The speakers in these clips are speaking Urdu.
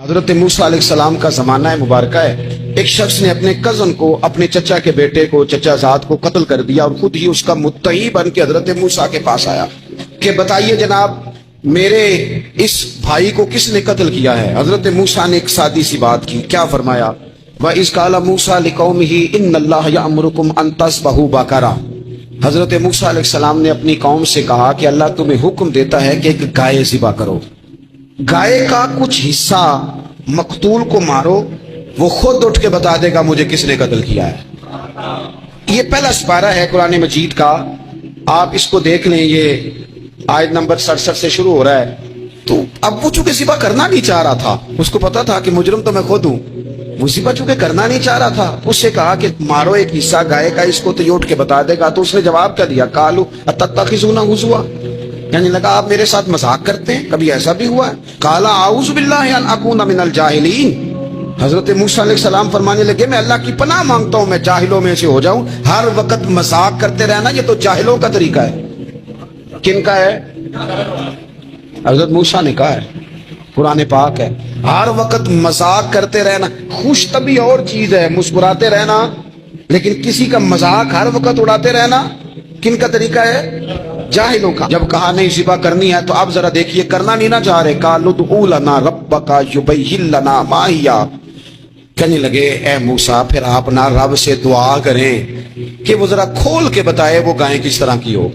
حضرت موسیٰ علیہ السلام کا زمانہ مبارکہ ہے. ایک شخص نے اپنے کزن کو، اپنے چچا کے بیٹے کو، چچا زاد کو قتل کر دیا اور خود ہی اس کا مدعی بن کے حضرت موسیٰ کے پاس آیا کہ بتائیے جناب میرے اس بھائی کو کس نے قتل کیا ہے. حضرت موسیٰ نے ایک سادی سی بات کی. کیا فرمایا؟ وَإِذْ قَالَ مُوسَىٰ لِقَوْمِهِ إِنَّ اللَّهَ يَأْمُرُكُمْ أَن تَذْبَحُوا بَقَرَةً. حضرت موسیٰ علیہ السلام نے اپنی قوم سے کہا کہ اللہ تمہیں حکم دیتا ہے کہ ایک گائے ذبح کرو. گائے کا کچھ حصہ مقتول کو مارو، وہ خود اٹھ کے بتا دے گا مجھے کس نے قتل کیا ہے. یہ پہلا سپارہ ہے قرآن مجید کا، آپ اس کو دیکھ لیں. یہ آیت نمبر 67 سے شروع ہو رہا ہے. تو اب وہ چونکہ ذبح کرنا نہیں چاہ رہا تھا، اس کو پتا تھا کہ مجرم تو میں خود ہوں، وہ ذبح چونکہ کرنا نہیں چاہ رہا تھا، اس سے کہا کہ مارو ایک حصہ گائے کا، اس کو تو یہ اٹھ کے بتا دے گا. تو اس نے جواب کیا دیا؟ قالوا اتتخذون ہزوا، کہنے لگا آپ میرے ساتھ مذاق کرتے ہیں، کبھی ایسا بھی ہوا ہے؟ قال اعوذ باللہ ان اکون من الجاہلین. حضرت موسیٰ علیہ السلام فرمانے لگے میں اللہ کی پناہ مانگتا ہوں میں جاہلوں میں سے ہو جاؤں. ہر وقت مذاق کرتے رہنا یہ تو جاہلوں کا طریقہ ہے. کن کا ہے؟ حضرت موسیٰ نے کہا ہے، قرآن پاک ہے. ہر وقت مذاق کرتے رہنا، خوش طبعی اور چیز ہے، مسکراتے رہنا، لیکن کسی کا مذاق ہر وقت اڑاتے رہنا کن کا طریقہ ہے؟ جاہلوں کا. جب کہا نہیں ذبح کرنی ہے تو اب ذرا دیکھیے کرنا نہیں نہ چاہ رہے. قالوا ادع لنا ربک یبین لنا ما ہی. کہنے لگے اے موسیٰ پھر آپ نہ رب سے دعا کریں کہ وہ ذرا کھول کے بتائے وہ گائیں کس طرح کی ہو.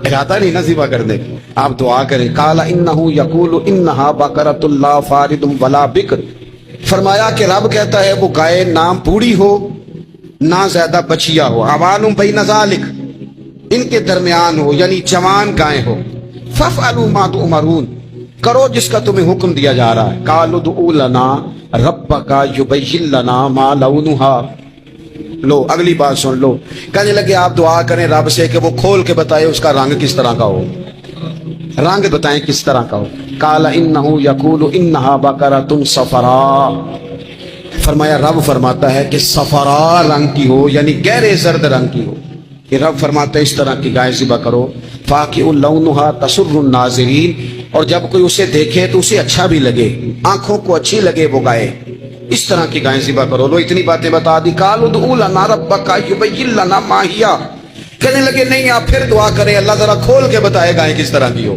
ارادہ نہیں نہ ذبح کرنے، آپ دعا کریں. قال انہ یقول انہا بقرۃ لا فارض ولا بکر. فرمایا کہ رب کہتا ہے وہ گائے نہ بوڑھی ہو نہ زیادہ بچیا ہو، عوان بین ذالک، ان کے درمیان ہو، یعنی جوان گائے ہو. فافعلوا ما تؤمرون، کرو جس کا تمہیں حکم دیا جا رہا ہے. قالوا ادع لنا ربک یبین لنا ما لونھا. لو اگلی بات سن لو. کہنے لگے آپ دعا کریں رب سے کہ وہ کھول کے بتائے اس کا رنگ کس طرح کا ہو، رنگ بتائیں کس طرح کا ہو. قال انہ یقول انہا بقرۃ صفراء. فرمایا رب فرماتا ہے کہ صفراء رنگ کی ہو، یعنی گہرے زرد رنگ کی ہو. کہ رب فرماتا ہے اس طرح کی گائے ذبح کرو. فاقع لونھا تسر الناظرین، اور جب کوئی اسے دیکھے تو اسے اچھا بھی لگے، آنکھوں کو اچھی لگے وہ گائے، اس طرح کی گائیں ذبح کرو. لو اتنی باتیں بتا دی. قالوا ادع لنا ربک یبین لنا ما ہی. کہنے لگے نہیں آپ پھر دعا کریں اللہ ذرا کھول کے بتائے گائیں کس طرح کی ہو.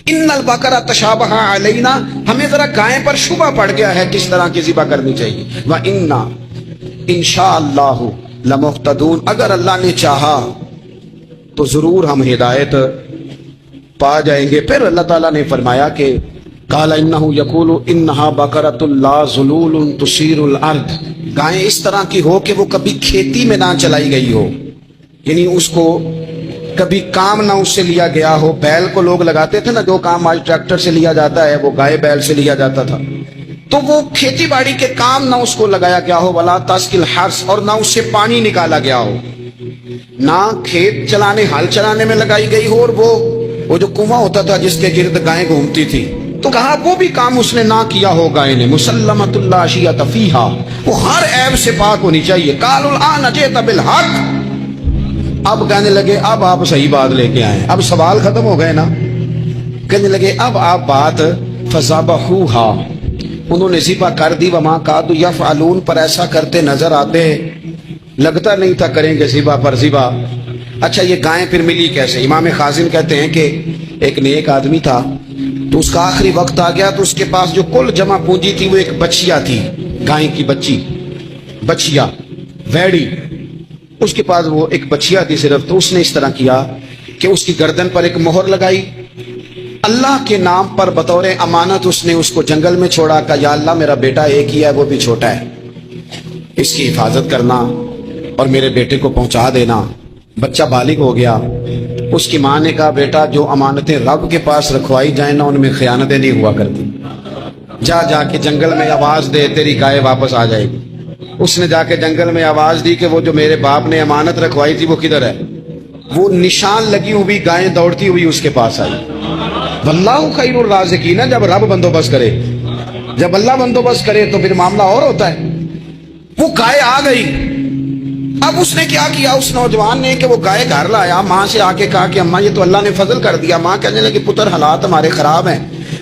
ان البقرہ تشابہ علینا، ہمیں ذرا گائیں پر شبہ پڑ گیا ہے کس طرح کی ذبح کرنی چاہیے. وَإِنَّا انشاءاللہ لمہتدون، اگر اللہ نے چاہا تو ضرور ہم ہدایت پا جائیں گے. پھر اللہ تعالیٰ نے فرمایا کہ قال انہ یقول انہا بقرۃ لا ذلول تثیر الارض، گائیں اس طرح کی ہو کہ وہ کبھی کھیتی میں نہ چلائی گئی ہو، یعنی اس کو کبھی کام نہ اس سے لیا گیا ہو. بیل کو لوگ لگاتے تھے نا، جو کام آج ٹریکٹر سے لیا جاتا ہے وہ گائے بیل سے لیا جاتا تھا. تو وہ کھیتی باڑی کے کام نہ اس کو لگایا گیا ہو. ولا تسقی الحرث، اور نہ اس سے پانی نکالا گیا ہو، نہ کھیت چلانے ہل چلانے میں لگائی گئی ہو. اور وہ جو کنواں ہوتا تھا جس کے گرد گائیں گھومتی تھی، تو کہا وہ بھی کام اس نے نہ کیا ہو گائے نے. مسلمۃ لا شیۃ فیہا، وہ ہر عیب سے پاک ہونی چاہیے. قالوا الآن جئت بالحق، اب کہنے لگے اب آپ صحیح بات لے کے آئے، اب سوال ختم ہو گئے نا. کہنے لگے اب آپ بات فذبحوہا، انہوں نے ذبح کر دی. وما کادوا یفعلون، پر ایسا کرتے نظر آتے، لگتا نہیں تھا کریں گے ذبح پر ذبح. اچھا یہ گائیں پھر ملی کیسے؟ امام خازن کہتے ہیں کہ ایک نیک آدمی تھا، تو اس کا آخری وقت آ گیا تو اس کے پاس جو کل جمع پونجی تھی وہ ایک بچیا تھی، گائیں کی بچی، بچیا ویڑی، اس کے پاس وہ ایک بچیا تھی صرف. تو اس نے اس طرح کیا کہ اس کی گردن پر ایک مہر لگائی، اللہ کے نام پر بطور امانت اس نے اس کو جنگل میں چھوڑا. کہ یا اللہ میرا بیٹا ایک ہی ہے وہ بھی چھوٹا ہے، اس کی حفاظت کرنا اور میرے بیٹے کو پہنچا دینا. بچہ بالغ ہو گیا. اس کی ماں نے کہا بیٹا جو امانتیں رب کے پاس رکھوائی جائیں نا ان میں خیانتیں نہیں ہوا کرتی، جا جا کے جنگل میں آواز دے تیری گائے واپس آ جائے گی. اس نے جا کے جنگل میں آواز دی کہ وہ جو میرے باپ نے امانت رکھوائی تھی وہ کدھر ہے. وہ نشان لگی ہوئی گائیں دوڑتی ہوئی اس کے پاس آئی. واللہ خیر الرازقین، جب رب بندوبست کرے، جب اللہ بندوبست کرے تو پھر معاملہ اور ہوتا ہے. وہ گائے آ گئی. اب اس نے کیا کیا اس نوجوان نے کہ وہ گائے گھر لایا، ماں سے آ کے کہا کہ اماں یہ تو اللہ نے فضل کر دیا. ماں کہنے لگی پتر حالات ہمارے خراب ہیں،